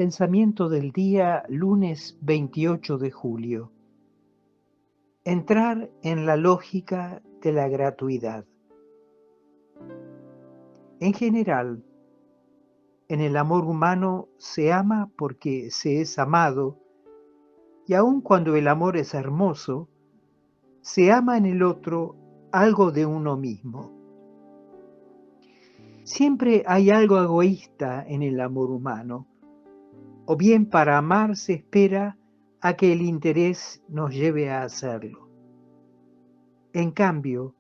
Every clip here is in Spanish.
Pensamiento del día lunes 28 de julio. Entrar en la lógica de la gratuidad. En general, en el amor humano se ama porque se es amado, y aun cuando el amor es hermoso, se ama en el otro algo de uno mismo. Siempre hay algo egoísta en el amor humano, o bien para amar se espera a que el interés nos lleve a hacerlo. En cambio,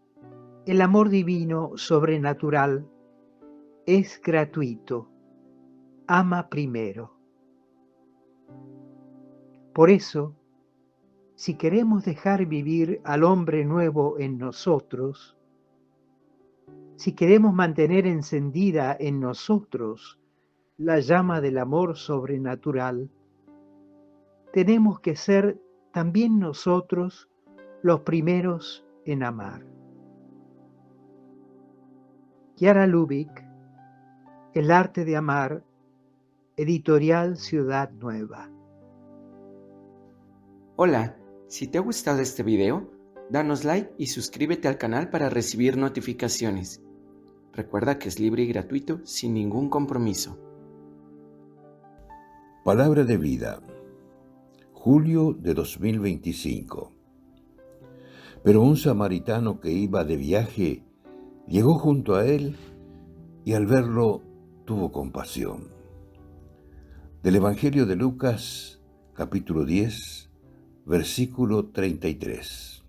el amor divino sobrenatural es gratuito, ama primero. Por eso, si queremos dejar vivir al hombre nuevo en nosotros, si queremos mantener encendida en nosotros la llama del amor sobrenatural, tenemos que ser también nosotros los primeros en amar. Chiara Lubich, El arte de amar, Editorial Ciudad Nueva. Hola, si te ha gustado este video, danos like y suscríbete al canal para recibir notificaciones. Recuerda que es libre y gratuito sin ningún compromiso. Palabra de vida, julio de 2025. Pero un samaritano que iba de viaje llegó junto a él y al verlo tuvo compasión. Del Evangelio de Lucas, capítulo 10, versículo 33.